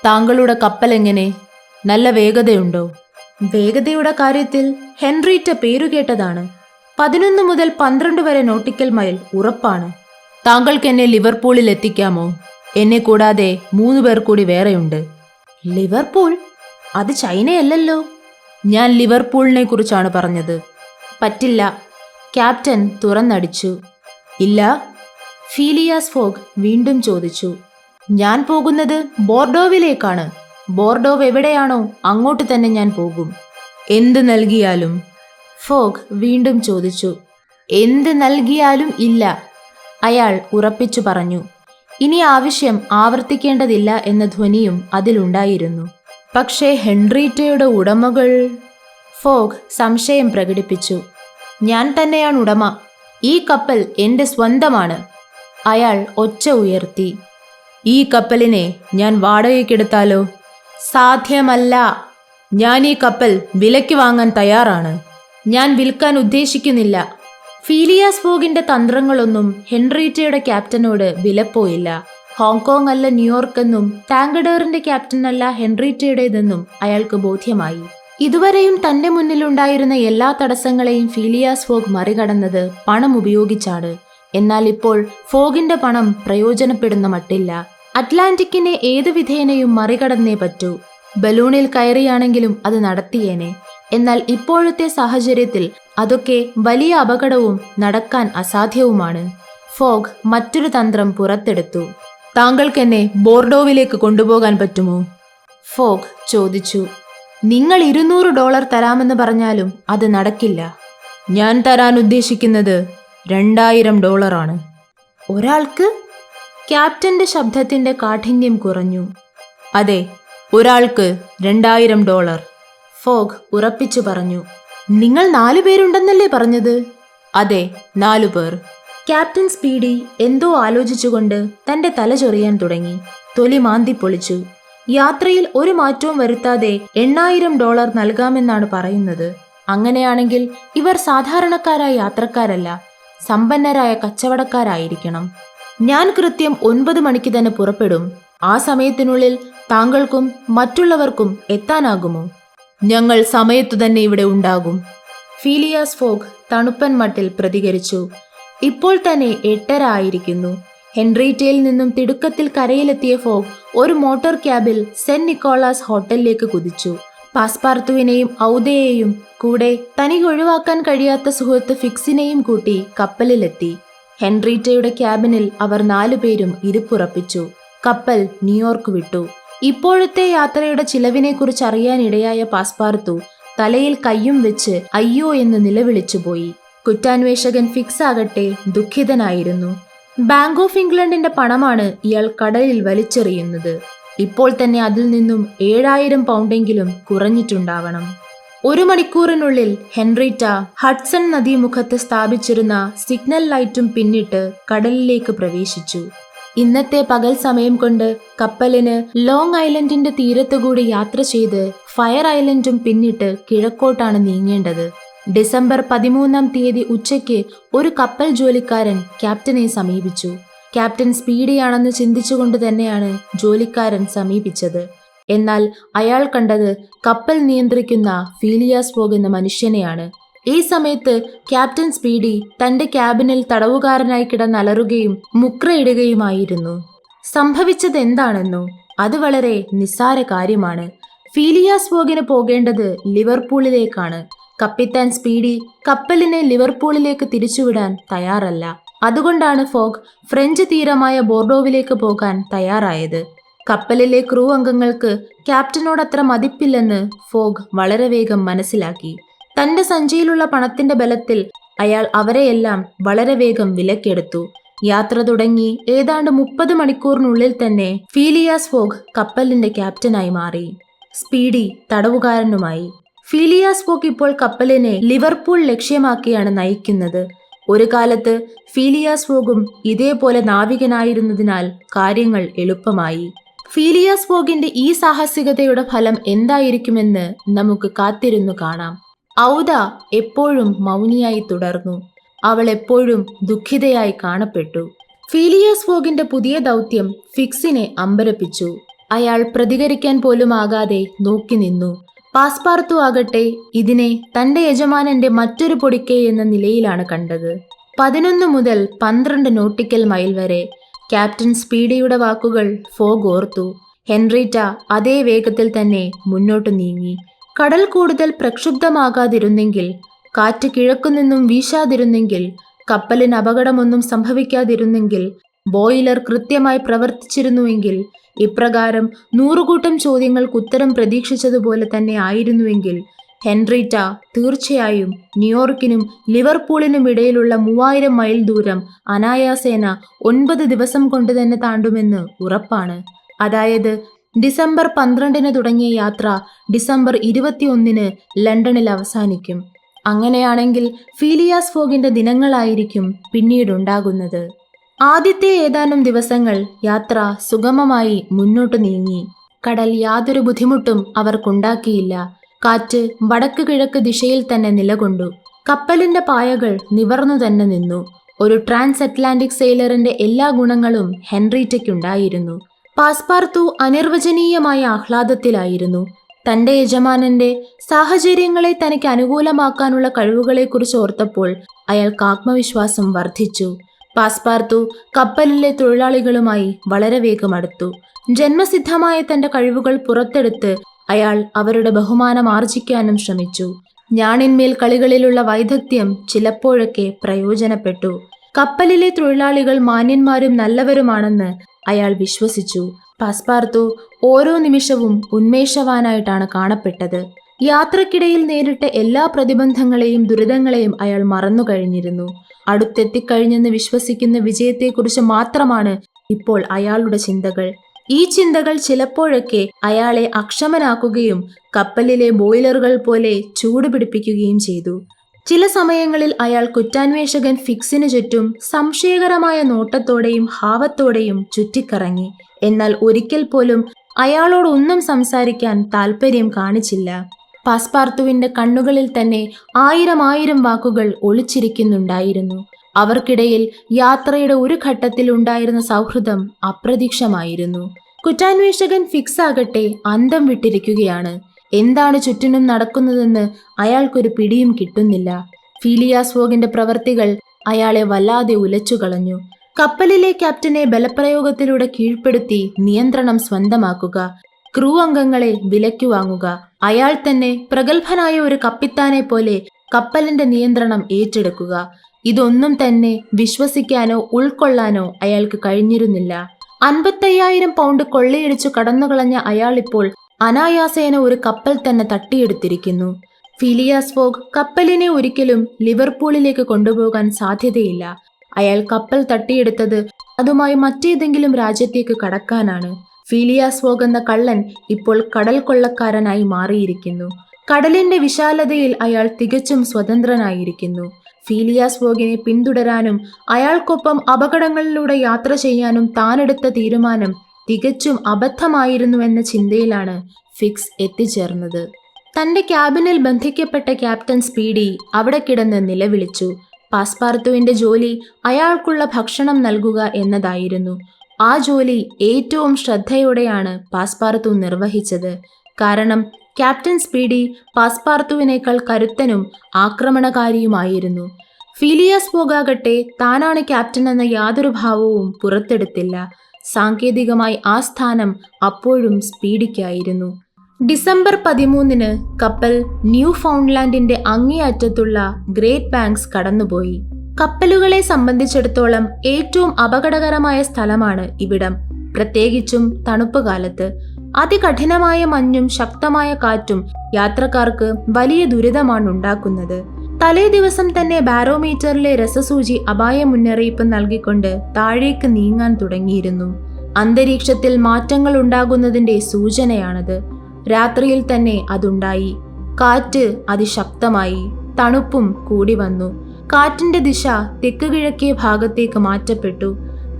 താങ്കളുടെ കപ്പൽ എങ്ങനെ? നല്ല വേഗതയുണ്ടോ? വേഗതയുടെ കാര്യത്തിൽ ഹെൻറീറ്റ പേരുകേട്ടതാണ്. 11 മുതൽ 12 വരെ നോട്ടിക്കൽ മൈൽ ഉറപ്പാണ്. താങ്കൾക്ക് എന്നെ ലിവർപൂളിൽ എത്തിക്കാമോ? എന്നെ കൂടാതെ 3 പേർ കൂടി വേറെയുണ്ട്. ലിവർപൂൾ? അത് ചൈനയല്ലല്ലോ. ഞാൻ ലിവർപൂളിനെ കുറിച്ചാണ് പറഞ്ഞത്. പറ്റില്ല, ക്യാപ്റ്റൻ തുറന്നടിച്ചു. ഇല്ല? ഫീലിയാസ് ഫോഗ് വീണ്ടും ചോദിച്ചു. ഞാൻ പോകുന്നത് ബോർഡോവിലേക്കാണ്. ബോർഡോവ് എവിടെയാണോ അങ്ങോട്ട് തന്നെ ഞാൻ പോകും. എന്ത് നൽകിയാലും? ഫോഗ് വീണ്ടും ചോദിച്ചു. എന്ത് നൽകിയാലും ഇല്ല, അയാൾ ഉറപ്പിച്ചു പറഞ്ഞു. ഇനി ആവശ്യം ആവർത്തിക്കേണ്ടതില്ല എന്ന ധ്വനിയും അതിലുണ്ടായിരുന്നു. പക്ഷേ ഹെൻറീറ്റയുടെ ഉടമകൾ? ഫോഗ് സംശയം പ്രകടിപ്പിച്ചു. ഞാൻ തന്നെയാണ് ഉടമ. ഈ കപ്പൽ എൻ്റെ സ്വന്തമാണ്. അയാൾ ഒച്ച ഉയർത്തി. ഈ കപ്പലിനെ ഞാൻ വാടകയ്ക്കെടുത്താലോ? സാധ്യമല്ല. ഞാൻ ഈ കപ്പൽ വിലയ്ക്ക് വാങ്ങാൻ തയ്യാറാണ്. ഞാൻ വിൽക്കാൻ ഉദ്ദേശിക്കുന്നില്ല. ഫീലിയാസ് ഫോഗിന്റെ തന്ത്രങ്ങളൊന്നും ഹെൻറീറ്റയുടെ ക്യാപ്റ്റനോട് വിലപ്പോയില്ല. ഹോങ്കോങ് അല്ല ന്യൂയോർക്ക് എന്നും ടാങ്കഡറിന്റെ ക്യാപ്റ്റനല്ല ഹെൻറീറ്റയുടേതെന്നും അയാൾക്ക് ബോധ്യമായി. ഇതുവരെയും തന്റെ മുന്നിലുണ്ടായിരുന്ന എല്ലാ തടസ്സങ്ങളെയും ഫീലിയാസ് ഫോഗ് മറികടന്നത് പണം ഉപയോഗിച്ചാണ്. എന്നാൽ ഇപ്പോൾ ഫോഗിന്റെ പണം പ്രയോജനപ്പെടുന്ന മട്ടില്ല. അറ്റ്ലാന്റിക്കിനെ ഏതു വിധേനയും മറികടന്നേ പറ്റൂ. ബലൂണിൽ കയറിയാണെങ്കിലും അത് നടത്തിയേനെ. എന്നാൽ ഇപ്പോഴത്തെ സാഹചര്യത്തിൽ അതൊക്കെ വലിയ അപകടവും നടക്കാൻ അസാധ്യവുമാണ്. ഫോഗ് മറ്റൊരു തന്ത്രം പുറത്തെടുത്തു. താങ്കൾക്ക് എന്നെ ബോർഡോവിലേക്ക് കൊണ്ടുപോകാൻ പറ്റുമോ? ഫോഗ് ചോദിച്ചു. നിങ്ങൾ $200 തരാമെന്ന് പറഞ്ഞാലും അത് നടക്കില്ല. ഞാൻ തരാൻ ഉദ്ദേശിക്കുന്നത് $2000 ആണ്. ഒരാൾക്ക്? ക്യാപ്റ്റന്റെ ശബ്ദത്തിന്റെ കാഠിന്യം കുറഞ്ഞു. അതെ, ഒരാൾക്ക് $2000. ഫോഗ് ഉറപ്പിച്ചു പറഞ്ഞു. നിങ്ങൾ 4 പേരുണ്ടെന്നല്ലേ പറഞ്ഞത്? അതെ, 4 പേർ. ക്യാപ്റ്റൻ സ്പീഡി എന്തോ ആലോചിച്ചുകൊണ്ട് തന്റെ തല ചൊറിയാൻ തുടങ്ങി. തൊലി മാന്തി പൊളിച്ചു. യാത്രയിൽ ഒരു മാറ്റവും വരുത്താതെ $8000 നൽകാമെന്നാണ് പറയുന്നത്. അങ്ങനെയാണെങ്കിൽ ഇവർ സാധാരണക്കാരായ യാത്രക്കാരല്ല, സമ്പന്നരായ കച്ചവടക്കാരായിരിക്കണം. ഞാൻ കൃത്യം 9 മണിക്ക് തന്നെ പുറപ്പെടും. ആ സമയത്തിനുള്ളിൽ താങ്കൾക്കും മറ്റുള്ളവർക്കും എത്താനാകുമോ? ഞങ്ങൾ സമയത്തു തന്നെ ഇവിടെ ഉണ്ടാകും. ഫീലിയാസ് ഫോഗ് തണുപ്പൻ മട്ടിൽ പ്രതികരിച്ചു. ഇപ്പോൾ തന്നെ 8:30 ആയിരിക്കുന്നു. ഹെൻറീറ്റയിൽ നിന്നും തിടുക്കത്തിൽ കരയിലെത്തിയ ഫോഗ് ഒരു മോട്ടോർ ക്യാബിൽ സെന്റ് നിക്കോളാസ് ഹോട്ടലിലേക്ക് കുതിച്ചു. പാസ്പാർത്തുവിനെയും ഔദയെയും കൂടെ തനിക്ക് ഒഴിവാക്കാൻ കഴിയാത്ത സുഹൃത്ത് ഫിക്സിനെയും കൂട്ടി കപ്പലിലെത്തി. ഹെൻറീറ്റയുടെ ക്യാബിനിൽ അവർ 4 പേരും ഇരിപ്പുറപ്പിച്ചു. കപ്പൽ ന്യൂയോർക്ക് വിട്ടു. ഇപ്പോഴത്തെ യാത്രയുടെ ചിലവിനെക്കുറിച്ച് അറിയാനിടയായ പാസ്പാർത്തു തലയിൽ കയ്യും വെച്ച് അയ്യോ എന്ന് നിലവിളിച്ചുപോയി. കുറ്റാന്വേഷകൻ ഫിക്സ് ആകട്ടെ ദുഃഖിതനായിരുന്നു. ബാങ്ക് ഓഫ് ഇംഗ്ലണ്ടിന്റെ പണമാണ് ഇയാൾ കടലിൽ വലിച്ചെറിയുന്നത്. ഇപ്പോൾ തന്നെ അതിൽ നിന്നും 7000 പൗണ്ടെങ്കിലും കുറഞ്ഞിട്ടുണ്ടാവണം. 1 മണിക്കൂറിനുള്ളിൽ ഹെൻറീറ്റ ഹഡ്സൺ നദീമുഖത്ത് സ്ഥാപിച്ചിരുന്ന സിഗ്നൽ ലൈറ്റും പിന്നിട്ട് കടലിലേക്ക് പ്രവേശിച്ചു. ഇന്നത്തെ പകൽ സമയം കൊണ്ട് കപ്പലിന് ലോങ് ഐലൻഡിന്റെ തീരത്തുകൂടി യാത്ര ചെയ്ത് ഫയർ ഐലൻഡും പിന്നിട്ട് കിഴക്കോട്ടാണ് നീങ്ങേണ്ടത്. ഡിസംബർ 13-ാം തീയതി ഉച്ചയ്ക്ക് ഒരു കപ്പൽ ജോലിക്കാരൻ ക്യാപ്റ്റനെ സമീപിച്ചു. ക്യാപ്റ്റൻ സ്പീഡിയാണെന്ന് ചിന്തിച്ചുകൊണ്ട് തന്നെയാണ് ജോലിക്കാരൻ സമീപിച്ചത്. എന്നാൽ അയാൾ കണ്ടത് കപ്പൽ നിയന്ത്രിക്കുന്ന ഫീലിയാസ് ഫോഗ് എന്ന മനുഷ്യനെയാണ്. ഈ സമയത്ത് ക്യാപ്റ്റൻ സ്പീഡി തന്റെ ക്യാബിനിൽ തടവുകാരനായി കിടന്നലറുകയും മുക്രയിടുകയുമായിരുന്നു. സംഭവിച്ചത് എന്താണെന്നോ? അത് വളരെ നിസ്സാര കാര്യമാണ്. ഫീലിയാസ് ഫോഗിന് പോകേണ്ടത് ലിവർപൂളിലേക്കാണ്. കപ്പിത്താൻ സ്പീഡി കപ്പലിനെ ലിവർപൂളിലേക്ക് തിരിച്ചുവിടാൻ തയ്യാറല്ല. അതുകൊണ്ടാണ് ഫോഗ് ഫ്രഞ്ച് തീരമായ ബോർഡോവിലേക്ക് പോകാൻ തയ്യാറായത്. കപ്പലിലെ ക്രൂ അംഗങ്ങൾക്ക് ക്യാപ്റ്റനോടത്ര മതിപ്പില്ലെന്ന് ഫോഗ് വളരെ വേഗം മനസ്സിലാക്കി. തന്റെ സഞ്ചിയിലുള്ള പണത്തിന്റെ ബലത്തിൽ അയാൾ അവരെയെല്ലാം വളരെ വേഗം വിലക്കെടുത്തു. യാത്ര തുടങ്ങി ഏതാണ്ട് 30 മണിക്കൂറിനുള്ളിൽ തന്നെ ഫീലിയാസ് ഫോഗ് കപ്പലിന്റെ ക്യാപ്റ്റനായി മാറി. സ്പീഡി തടവുകാരനുമായി. ഫീലിയാസ് ഫോഗ് ഇപ്പോൾ കപ്പലിനെ ലിവർപൂൾ ലക്ഷ്യമാക്കിയാണ് നയിക്കുന്നത്. ഒരു കാലത്ത് ഫീലിയാസ് ഫോഗും ഇതേപോലെ നാവികനായിരുന്നതിനാൽ കാര്യങ്ങൾ എളുപ്പമായി. ഫീലിയാസ് ഫോഗിന്റെ ഈ സാഹസികതയുടെ ഫലം എന്തായിരിക്കുമെന്ന് നമുക്ക് കാത്തിരുന്നു കാണാം. ഔദ എപ്പോഴും മൗനിയായി തുടർന്നു. അവൾ എപ്പോഴും ദുഃഖിതയായി കാണപ്പെട്ടു. ഫീലിയാസ് ഫോഗിന്റെ പുതിയ ദൗത്യം ഫിക്സിനെ അമ്പരപ്പിച്ചു. അയാൾ പ്രതികരിക്കാൻ പോലും ആകാതെ നോക്കി നിന്നു. പാസ്പാർത്തു ആകട്ടെ ഇതിനെ തന്റെ യജമാനന്റെ മറ്റൊരു പൊടിക്കൈ എന്ന നിലയിലാണ് കണ്ടത്. 11 മുതൽ 12 നോട്ടിക്കൽ മൈൽ വരെ. ക്യാപ്റ്റൻ സ്പീഡിയുടെ വാക്കുകൾ ഫോഗ് ഓർത്തു. ഹെൻറിറ്റ അതേ വേഗത്തിൽ തന്നെ മുന്നോട്ടു നീങ്ങി. കടൽ കൂടുതൽ പ്രക്ഷുബ്ധമാകാതിരുന്നെങ്കിൽ, കാറ്റ് കിഴക്കുനിന്നും വീശാതിരുന്നെങ്കിൽ, കപ്പലിന് അപകടമൊന്നും സംഭവിക്കാതിരുന്നെങ്കിൽ, ബോയിലർ കൃത്യമായി പ്രവർത്തിച്ചിരുന്നുവെങ്കിൽ, ഇപ്രകാരം 100 കൂട്ടം ചോദ്യങ്ങൾക്ക് ഉത്തരം പ്രതീക്ഷിച്ചതുപോലെ തന്നെ ആയിരുന്നുവെങ്കിൽ ഹെൻറിറ്റ തീർച്ചയായും ന്യൂയോർക്കിനും ലിവർപൂളിനും ഇടയിലുള്ള 3000 മൈൽ ദൂരം അനായാസേന 9 ദിവസം കൊണ്ട് തന്നെ താണ്ടുമെന്ന് ഉറപ്പാണ്. അതായത് ഡിസംബർ 12 തുടങ്ങിയ യാത്ര ഡിസംബർ 21 ലണ്ടനിൽ അവസാനിക്കും. അങ്ങനെയാണെങ്കിൽ ഫീലിയാസ് ഫോഗിന്റെ ദിനങ്ങളായിരിക്കും പിന്നീടുണ്ടാകുന്നത്. ആദ്യത്തെ ഏതാനും ദിവസങ്ങൾ യാത്ര സുഗമമായി മുന്നോട്ടു നീങ്ങി. കടൽ യാതൊരു ബുദ്ധിമുട്ടും അവർക്കുണ്ടാക്കിയില്ല. കാറ്റ് വടക്ക് കിഴക്ക് ദിശയിൽ തന്നെ നിലകൊണ്ടു. കപ്പലിന്റെ പായകൾ നിവർന്നു തന്നെ നിന്നു. ഒരു ട്രാൻസ് അറ്റ്ലാന്റിക് സെയിലറിന്റെ എല്ലാ ഗുണങ്ങളും ഹെൻറിറ്റയ്ക്കുണ്ടായിരുന്നു. പാസ്പാർത്തു അനിർവചനീയമായ ആഹ്ലാദത്തിലായിരുന്നു. തന്റെ യജമാനന്റെ സാഹചര്യങ്ങളെ തനിക്ക് അനുകൂലമാക്കാനുള്ള കഴിവുകളെക്കുറിച്ച് ഓർത്തപ്പോൾ അയാൾക്ക് ആത്മവിശ്വാസം വർദ്ധിച്ചു. പാസ്പാർത്തു കപ്പലിലെ തൊഴിലാളികളുമായി വളരെ വേഗം അടുത്തു. ജന്മസിദ്ധമായ തന്റെ കഴിവുകൾ പുറത്തെടുത്ത് അയാൾ അവരുടെ ബഹുമാനം ആർജിക്കാനും ശ്രമിച്ചു. ഞാണിന്മേൽ കളികളിലുള്ള വൈദഗ്ധ്യം ചിലപ്പോഴൊക്കെ പ്രയോജനപ്പെട്ടു. കപ്പലിലെ തൊഴിലാളികൾ മാന്യന്മാരും നല്ലവരുമാണെന്ന് അയാൾ വിശ്വസിച്ചു. പാസ്പാർത്തു ഓരോ നിമിഷവും ഉന്മേഷവാനായിട്ടാണ് കാണപ്പെട്ടത്. യാത്രക്കിടയിൽ നേരിട്ട എല്ലാ പ്രതിബന്ധങ്ങളെയും ദുരിതങ്ങളെയും അയാൾ മറന്നു കഴിഞ്ഞിരുന്നു. അടുത്തെത്തിക്കഴിഞ്ഞെന്ന് വിശ്വസിക്കുന്ന വിജയത്തെക്കുറിച്ച് മാത്രമാണ് ഇപ്പോൾ അയാളുടെ ചിന്തകൾ. ഈ ചിന്തകൾ ചിലപ്പോഴൊക്കെ അയാളെ അക്ഷമനാക്കുകയും കപ്പലിലെ ബോയിലറുകൾ പോലെ ചൂടുപിടിപ്പിക്കുകയും ചെയ്തു. ചില സമയങ്ങളിൽ അയാൾ കുറ്റാന്വേഷകൻ ഫിക്സിനു ചുറ്റും സംശയകരമായ നോട്ടത്തോടെയും ഭാവത്തോടെയും ചുറ്റിക്കറങ്ങി. എന്നാൽ ഒരിക്കൽ പോലും അയാളോട് ഒന്നും സംസാരിക്കാൻ താല്പര്യം കാണിച്ചില്ല. പാസ്പാർത്തുവിന്റെ കണ്ണുകളിൽ തന്നെ 1000 വാക്കുകൾ ഒളിച്ചിരിക്കുന്നുണ്ടായിരുന്നു. അവർക്കിടയിൽ യാത്രയുടെ ഒരു ഘട്ടത്തിൽ ഉണ്ടായിരുന്ന സൗഹൃദം അപ്രതീക്ഷമായിരുന്നു. കുറ്റാന്വേഷകൻ ഫിക്സ് ആകട്ടെ അന്തം വിട്ടിരിക്കുകയാണ്. എന്താണ് ചുറ്റിനും നടക്കുന്നതെന്ന് അയാൾക്കൊരു പിടിയും കിട്ടുന്നില്ല. ഫീലിയാസ് ഫോഗിന്റെ പ്രവർത്തികൾ അയാളെ വല്ലാതെ ഉലച്ചുകളഞ്ഞു. കപ്പലിലെ ക്യാപ്റ്റനെ ബലപ്രയോഗത്തിലൂടെ കീഴ്പ്പെടുത്തി നിയന്ത്രണം സ്വന്തമാക്കുക, ക്രൂ അംഗങ്ങളെ വിലയ്ക്കു വാങ്ങുക, അയാൾ തന്നെ പ്രഗത്ഭനായ ഒരു കപ്പിത്താനെ പോലെ കപ്പലിന്റെ നിയന്ത്രണം ഏറ്റെടുക്കുക, ഇതൊന്നും തന്നെ വിശ്വസിക്കാനോ ഉൾക്കൊള്ളാനോ അയാൾക്ക് കഴിഞ്ഞിരുന്നില്ല. 55,000 പൗണ്ട് കൊള്ളയടിച്ചു കടന്നുകളഞ്ഞ അയാൾ ഇപ്പോൾ അനായാസേന ഒരു കപ്പൽ തന്നെ തട്ടിയെടുത്തിരിക്കുന്നു. ഫീലിയാസ് ഫോഗ് കപ്പലിനെ ഒരിക്കലും ലിവർപൂളിലേക്ക് കൊണ്ടുപോകാൻ സാധ്യതയില്ല. അയാൾ കപ്പൽ തട്ടിയെടുത്തത് അതുമായി മറ്റേതെങ്കിലും രാജ്യത്തേക്ക് കടക്കാനാണ്. ഫീലിയാസ് ഫോഗ് എന്ന കള്ളൻ ഇപ്പോൾ കടൽ കൊള്ളക്കാരനായി മാറിയിരിക്കുന്നു. കടലിന്റെ വിശാലതയിൽ അയാൾ തികച്ചും സ്വതന്ത്രനായിരിക്കുന്നു. ഫീലിയാസ് ഫോഗിനെ പിന്തുടരാനും അയാൾക്കൊപ്പം അപകടങ്ങളിലൂടെ യാത്ര ചെയ്യാനും താനെടുത്ത തീരുമാനം തികച്ചും അബദ്ധമായിരുന്നുവെന്ന ചിന്തയിലാണ് ഫിക്സ് എത്തിച്ചേർന്നത്. തന്റെ ക്യാബിനിൽ ബന്ധിക്കപ്പെട്ട ക്യാപ്റ്റൻ സ്പീഡി അവിടെ കിടന്ന് നിലവിളിച്ചു. പാസ്പാർത്തുവിന്റെ ജോലി അയാൾക്കുള്ള ഭക്ഷണം നൽകുക എന്നതായിരുന്നു. ആ ജോലി ഏറ്റവും ശ്രദ്ധയോടെയാണ് പാസ്പാർത്തു നിർവഹിച്ചത്. കാരണം ക്യാപ്റ്റൻ സ്പീഡി പാസ്പാർത്തുവിനേക്കാൾ കരുത്തനും ആക്രമണകാരിയുമായിരുന്നു. ഫീലിയാസ് ഫോഗാകട്ടെ താനാണ് ക്യാപ്റ്റൻ എന്ന യാതൊരു ഭാവവും പുറത്തെടുത്തില്ല. സാങ്കേതികമായി ആ സ്ഥാനം അപ്പോഴും സ്പീഡിക്കായിരുന്നു. ഡിസംബർ 13 കപ്പൽ ന്യൂ ഫൗണ്ട്ലാൻഡിന്റെ അങ്ങേയറ്റത്തുള്ള ഗ്രേറ്റ് ബാങ്ക്സ് കടന്നുപോയി. കപ്പലുകളെ സംബന്ധിച്ചിടത്തോളം ഏറ്റവും അപകടകരമായ സ്ഥലമാണ് ഇവിടം, പ്രത്യേകിച്ചും തണുപ്പ് കാലത്ത്. അതികഠിനമായ മഞ്ഞും ശക്തമായ കാറ്റും യാത്രക്കാർക്ക് വലിയ ദുരിതമാണ് ഉണ്ടാക്കുന്നത്. തലേ ദിവസം തന്നെ ബാരോമീറ്ററിലെ രസസൂചി അപായ മുന്നറിയിപ്പ് നൽകിക്കൊണ്ട് താഴേക്ക് നീങ്ങാൻ തുടങ്ങിയിരുന്നു. അന്തരീക്ഷത്തിൽ മാറ്റങ്ങൾ ഉണ്ടാകുന്നതിന്റെ സൂചനയാണത്. രാത്രിയിൽ തന്നെ അതുണ്ടായി. കാറ്റ് അതിശക്തമായി, തണുപ്പും കൂടി വന്നു. കാറ്റിന്റെ ദിശ തെക്ക് കിഴക്കേ ഭാഗത്തേക്ക് മാറ്റപ്പെട്ടു.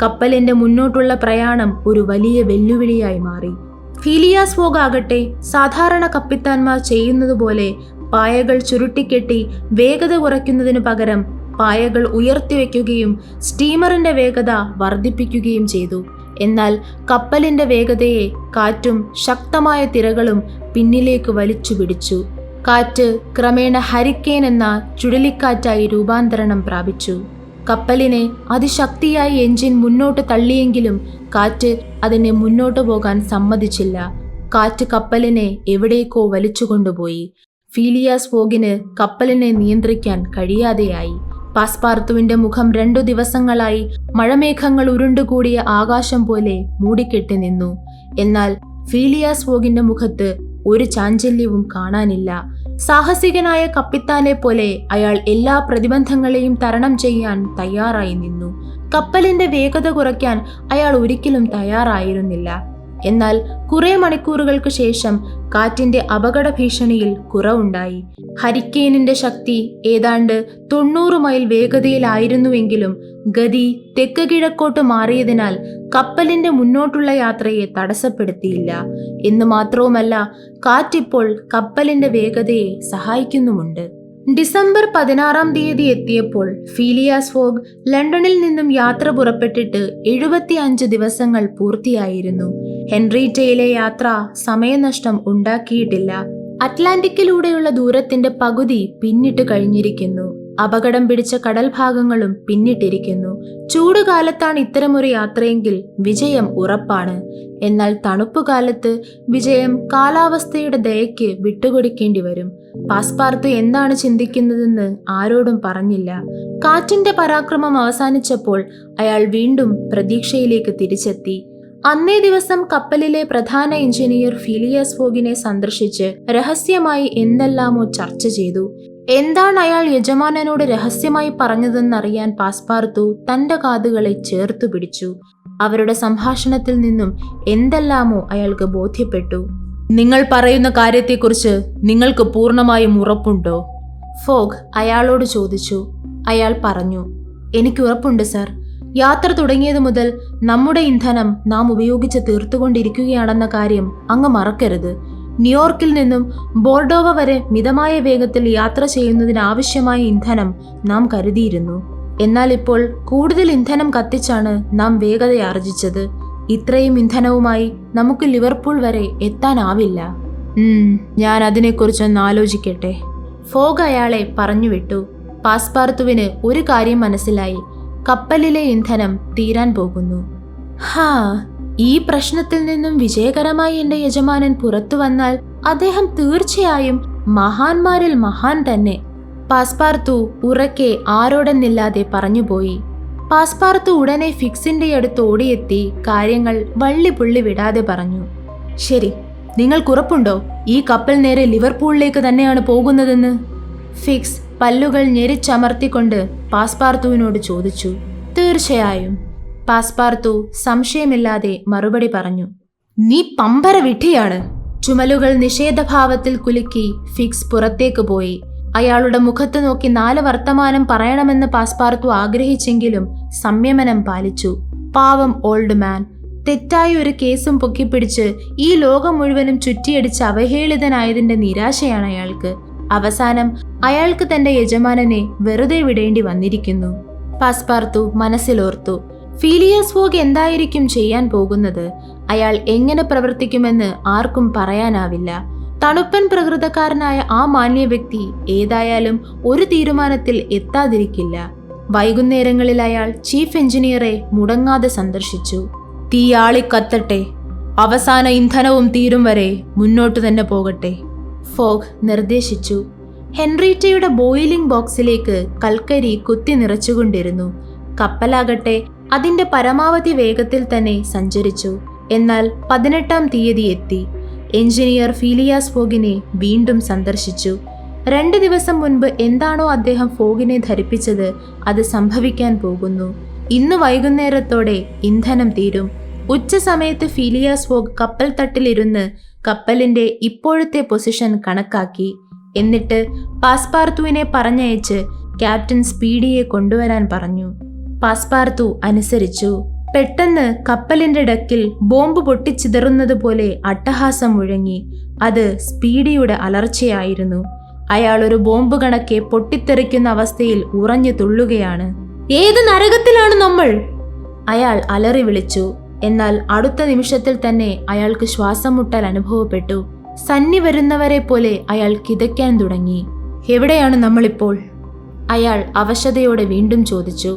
കപ്പലിന്റെ മുന്നോട്ടുള്ള പ്രയാണം ഒരു വലിയ വെല്ലുവിളിയായി മാറി. ഫീലിയാസ് ഫോഗ് ആകട്ടെ സാധാരണ കപ്പിത്താന്മാർ ചെയ്യുന്നതുപോലെ പായകൾ ചുരുട്ടിക്കെട്ടി വേഗത കുറയ്ക്കുന്നതിനു പകരം പായകൾ ഉയർത്തിവെക്കുകയും സ്റ്റീമറിന്റെ വേഗത വർദ്ധിപ്പിക്കുകയും ചെയ്തു. എന്നാൽ കപ്പലിന്റെ വേഗതയെ കാറ്റും ശക്തമായ തിരകളും പിന്നിലേക്ക് വലിച്ചു പിടിച്ചു. കാറ്റ് ക്രമേണ ഹരിക്കെയിൻ എന്ന ചുഴലിക്കാറ്റായി രൂപാന്തരണം പ്രാപിച്ചു. കപ്പലിനെ അതിശക്തിയായി എഞ്ചിൻ മുന്നോട്ട് തള്ളിയെങ്കിലും കാറ്റ് അതിനെ മുന്നോട്ടു പോകാൻ സമ്മതിച്ചില്ല. കാറ്റ് കപ്പലിനെ എവിടേക്കോ വലിച്ചുകൊണ്ടുപോയി. ഫീലിയാസ് ഫോഗിന് കപ്പലിനെ നിയന്ത്രിക്കാൻ കഴിയാതെയായി. പാസ്പാർത്തുവിന്റെ മുഖം 2 ദിവസങ്ങളായി മഴമേഘങ്ങൾ ഉരുണ്ടുകൂടിയ ആകാശം പോലെ മൂടിക്കെട്ടി നിന്നു. എന്നാൽ ഫീലിയാസ് ഫോഗിന്റെ മുഖത്ത് ഒരു ചാഞ്ചല്യവും കാണാനില്ല. സാഹസികനായ കപ്പിത്താനെ പോലെ അയാൾ എല്ലാ പ്രതിബന്ധങ്ങളെയും തരണം ചെയ്യാൻ തയ്യാറായി നിന്നു. കപ്പലിന്റെ വേഗത കുറയ്ക്കാൻ അയാൾ ഒരിക്കലും തയ്യാറായിരുന്നില്ല. എന്നാൽ കുറെ മണിക്കൂറുകൾക്ക് ശേഷം കാറ്റിന്റെ അപകട ഭീഷണിയിൽ കുറവുണ്ടായി. ഹരിക്കെയിനിന്റെ ശക്തി ഏതാണ്ട് 90 മൈൽ വേഗതയിലായിരുന്നുവെങ്കിലും ഗതി തെക്ക് കിഴക്കോട്ട് മാറിയതിനാൽ കപ്പലിന്റെ മുന്നോട്ടുള്ള യാത്രയെ തടസ്സപ്പെടുത്തിയില്ല. എന്ന് മാത്രവുമല്ല, കാറ്റിപ്പോൾ കപ്പലിന്റെ വേഗതയെ സഹായിക്കുന്നുമുണ്ട്. ഡിസംബർ 16-ാം തീയതി എത്തിയപ്പോൾ ഫീലിയാസ് ഫോഗ് ലണ്ടനിൽ നിന്നും യാത്ര പുറപ്പെട്ടിട്ട് 75 ദിവസങ്ങൾ പൂർത്തിയായിരുന്നു. ഹെൻറിറ്റയിലെ യാത്ര സമയനഷ്ടം ഉണ്ടാക്കിയിട്ടില്ല. അറ്റ്ലാന്റിക്കിലൂടെയുള്ള ദൂരത്തിന്റെ പകുതി പിന്നിട്ട് കഴിഞ്ഞിരിക്കുന്നു. അപകടം പിടിച്ച കടൽ ഭാഗങ്ങളും പിന്നിട്ടിരിക്കുന്നു. ചൂടുകാലത്താണ് ഇത്തരമൊരു യാത്രയെങ്കിൽ വിജയം ഉറപ്പാണ്. എന്നാൽ തണുപ്പുകാലത്ത് വിജയം കാലാവസ്ഥയുടെ ദയയ്ക്ക് വിട്ടുകൊടുക്കേണ്ടി വരും. പാസ്പാർത്തു എന്താണ് ചിന്തിക്കുന്നതെന്ന് ആരോടും പറഞ്ഞില്ല. കാറ്റിന്റെ പരാക്രമം അവസാനിച്ചപ്പോൾ അയാൾ വീണ്ടും പ്രതീക്ഷയിലേക്ക് തിരിച്ചെത്തി. അന്നേ ദിവസം കപ്പലിലെ പ്രധാന എഞ്ചിനീയർ ഫീലിയാസ് ഫോഗിനെ സന്ദർശിച്ച് രഹസ്യമായി എന്തെല്ലാമോ ചർച്ച ചെയ്തു. എന്താണ് അയാൾ യജമാനനോട് രഹസ്യമായി പറഞ്ഞതെന്നറിയാൻ പാസ്പാർത്തു തന്റെ കാതുകളെ ചേർത്തു പിടിച്ചു. അവരുടെ സംഭാഷണത്തിൽ നിന്നും എന്തെല്ലാമോ അയാൾക്ക് ബോധ്യപ്പെട്ടു. നിങ്ങൾ പറയുന്ന കാര്യത്തെക്കുറിച്ച് നിങ്ങൾക്ക് പൂർണ്ണമായും ഉറപ്പുണ്ടോ? ഫോഗ് അയാളോട് ചോദിച്ചു. അയാൾ പറഞ്ഞു, എനിക്ക് ഉറപ്പുണ്ട് സർ. യാത്ര തുടങ്ങിയത് മുതൽ നമ്മുടെ ഇന്ധനം നാം ഉപയോഗിച്ച് തീർത്തുകൊണ്ടിരിക്കുകയാണെന്ന കാര്യം അങ്ങ് മറക്കരുത്. ന്യൂയോർക്കിൽ നിന്നും ബോർഡോവ വരെ മിതമായ വേഗത്തിൽ യാത്ര ചെയ്യുന്നതിനാവശ്യമായ ഇന്ധനം നാം കരുതിയിരുന്നു. എന്നാൽ ഇപ്പോൾ കൂടുതൽ ഇന്ധനം കത്തിച്ചാണ് നാം വേഗതയാർജിച്ചത്. ഇത്രയും ഇന്ധനവുമായി നമുക്ക് ലിവർപൂൾ വരെ എത്താനാവില്ല. ഞാൻ അതിനെക്കുറിച്ചൊന്ന് ആലോചിക്കട്ടെ. ഫോഗ് അയാളെ പറഞ്ഞുവിട്ടു. പാസ്പാർത്തുവിന് ഒരു കാര്യം മനസ്സിലായി. കപ്പലിലെ ഇന്ധനം തീരാൻ പോകുന്നു. ഈ പ്രശ്നത്തിൽ നിന്നും വിജയകരമായി എന്റെ യജമാനൻ പുറത്തു വന്നാൽ അദ്ദേഹം തീർച്ചയായും മഹാന്മാരിൽ മഹാൻ തന്നെ. പാസ്പാർത്തു ഉറക്കെ ആരോടെന്നില്ലാതെ പറഞ്ഞുപോയി. പാസ്പാർത്തു ഉടനെ ഫിക്സിന്റെ അടുത്ത് ഓടിയെത്തി കാര്യങ്ങൾ വള്ളിപുള്ളി വിടാതെ പറഞ്ഞു. ശരി, നിങ്ങൾക്കുറപ്പുണ്ടോ ഈ കപ്പൽ നേരെ ലിവർപൂളിലേക്ക് തന്നെയാണ് പോകുന്നതെന്ന്? ഫിക്സ് പല്ലുകൾ ഞെരിച്ചമർത്തിക്കൊണ്ട് പാസ്പാർത്തുവിനോട് ചോദിച്ചു. തീർച്ചയായും, പാസ്പാർത്തു സംശയമില്ലാതെ മറുപടി പറഞ്ഞു. നീ പമ്പര വിഡ്ഢിയാണ്. ചുമലുകൾ നിഷേധഭാവത്തിൽ കുലുക്കി ഫിക്സ് പുറത്തേക്ക് പോയി. അയാളുടെ മുഖത്ത് നോക്കി 4 വർത്തമാനം പറയണമെന്ന് പാസ്പാർത്തു ആഗ്രഹിച്ചെങ്കിലും സംയമനം പാലിച്ചു. പാവം ഓൾഡ് മാൻ. തെറ്റായ ഒരു കേസും പൊക്കിപ്പിടിച്ച് ഈ ലോകം മുഴുവനും ചുറ്റിയടിച്ച് അവഹേളിതനായതിന്റെ നിരാശയാണ് അയാൾക്ക്. അവസാനം അയാൾക്ക് തന്റെ യജമാനനെ വെറുതെ വിടേണ്ടി വന്നിരിക്കുന്നു. പാസ്പാർത്തു മനസ്സിലോർത്തു. ഫീലിയാസ് ഫോഗ് എന്തായിരിക്കും ചെയ്യാൻ പോകുന്നത്? അയാൾ എങ്ങനെ പ്രവർത്തിക്കുമെന്ന് ആർക്കും പറയാനാവില്ല. തണുപ്പൻ പ്രകൃതക്കാരനായ ആ മാന്യ വ്യക്തി ഏതായാലും ഒരു തീരുമാനത്തിൽ എത്താതിരിക്കില്ല. വൈകുന്നേരങ്ങളിൽ അയാൾ ചീഫ് എഞ്ചിനീയറെ മുടങ്ങാതെ സന്ദർശിച്ചു. തീയാളിക്കത്തട്ടെ, അവസാന ഇന്ധനവും തീരും വരെ മുന്നോട്ട് തന്നെ പോകട്ടെ, ഫോഗ് നിർദ്ദേശിച്ചു. ഹെൻറിറ്റയുടെ ബോയിലിംഗ് ബോക്സിലേക്ക് കൽക്കരി കുത്തി നിറച്ചുകൊണ്ടിരുന്നു. കപ്പലാകട്ടെ അതിന്റെ പരമാവധി വേഗത്തിൽ തന്നെ സഞ്ചരിച്ചു. എന്നാൽ 18-ാം തീയതി എത്തി. എഞ്ചിനീയർ ഫീലിയാസ് ഫോഗിനെ വീണ്ടും സന്ദർശിച്ചു. 2 ദിവസം മുൻപ് എന്താണോ അദ്ദേഹം ഫോഗിനെ ധരിപ്പിച്ചത് അത് സംഭവിക്കാൻ പോകുന്നു. ഇന്ന് വൈകുന്നേരത്തോടെ ഇന്ധനം തീരും. ഉച്ച സമയത്ത് ഫീലിയാസ് ഫോഗ് കപ്പൽ തട്ടിലിരുന്ന് കപ്പലിന്റെ ഇപ്പോഴത്തെ പൊസിഷൻ കണക്കാക്കി. എന്നിട്ട് പാസ്പാർത്തുവിനെ പറഞ്ഞയച്ച് ക്യാപ്റ്റൻ സ്പീഡിയെ കൊണ്ടുവരാൻ പറഞ്ഞു. പാസ്പാർത്തു അനുസരിച്ചു. പെട്ടെന്ന് കപ്പലിന്റെ ഡെക്കിൽ ബോംബ് പൊട്ടിച്ചിതറുന്നത് പോലെ അട്ടഹാസം മുഴങ്ങി. അത് സ്പീഡിയുടെ അലർച്ചയായിരുന്നു. അയാൾ ഒരു ബോംബ് കണക്കെ പൊട്ടിത്തെറിക്കുന്ന അവസ്ഥയിൽ ഉറഞ്ഞു തുള്ളുകയാണ്. ഏത് നരകത്തിലാണ് നമ്മൾ? അയാൾ അലറി വിളിച്ചു. എന്നാൽ അടുത്ത നിമിഷത്തിൽ തന്നെ അയാൾക്ക് ശ്വാസം മുട്ടൽ അനുഭവപ്പെട്ടു. സന്നി വരുന്നവരെ പോലെ അയാൾ കിതയ്ക്കാൻ തുടങ്ങി. എവിടെയാണ് നമ്മളിപ്പോൾ? അയാൾ അവശതയോടെ വീണ്ടും ചോദിച്ചു.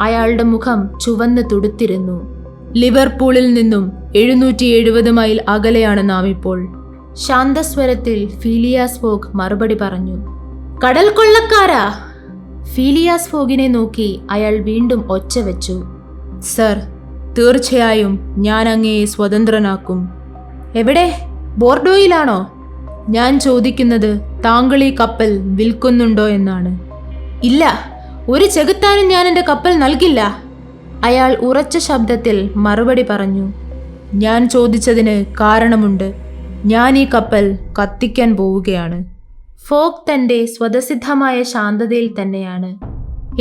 അയാളുടെ മുഖം ചുവന്ന് തുടുത്തിരുന്നു. ലിവർപൂളിൽ നിന്നും 770 മൈൽ അകലെയാണ് നാം ഇപ്പോൾ. ശാന്തസ്വരത്തിൽ ഫീലിയാസ് ഫോഗ് മറുപടി പറഞ്ഞു. കടൽ കൊള്ളക്കാരാ? ഫീലിയാസ് ഫോഗിനെ നോക്കി അയാൾ വീണ്ടും ഒച്ച വെച്ചു. സർ, തീർച്ചയായും ഞാൻ അങ്ങയെ സ്വതന്ത്രനാക്കും. എവിടെ? ബോർഡോയിലാണോ? ഞാൻ ചോദിക്കുന്നത് താങ്കൾ ഈ കപ്പൽ വിൽക്കുന്നുണ്ടോ എന്നാണ്. ഇല്ല, ഒരു ചെകുത്താനും ഞാൻ എൻ്റെ കപ്പൽ നൽകില്ല. അയാൾ ഉറച്ച ശബ്ദത്തിൽ മറുപടി പറഞ്ഞു. ഞാൻ ചോദിച്ചതിന് കാരണമുണ്ട്. ഞാൻ ഈ കപ്പൽ കത്തിക്കാൻ പോവുകയാണ്. ഫോഗ് തൻ്റെ സ്വതസിദ്ധമായ ശാന്തതയിൽ തന്നെയാണ്.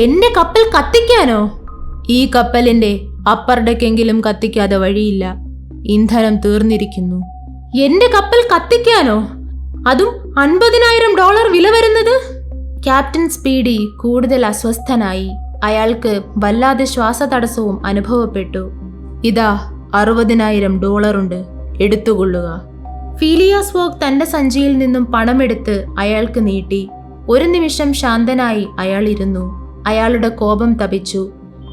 എന്റെ കപ്പൽ കത്തിക്കാനോ? ഈ കപ്പലിന്റെ അപ്പർ ഡെക്കെങ്കിലും കത്തിക്കാതെ വഴിയില്ല. ഇന്ധനം തീർന്നിരിക്കുന്നു. എന്റെ കപ്പൽ കത്തിക്കാനോ? അതും $50,000 വില വരുന്നത്? ക്യാപ്റ്റൻ സ്പീഡി കൂടുതൽ അസ്വസ്ഥനായി. അയാൾക്ക് വല്ലാതെ ശ്വാസതടസ്സവും അനുഭവപ്പെട്ടു. ഇതാ $60,000 ഉണ്ട്, എടുത്തുകൊള്ളുക. ഫീലിയാസ് ഫോഗ് തന്റെ സഞ്ചിയിൽ നിന്നും പണമെടുത്ത് അയാൾക്ക് നീട്ടി. ഒരു നിമിഷം ശാന്തനായി അയാൾ ഇരുന്നു. അയാളുടെ കോപം തപിച്ചു.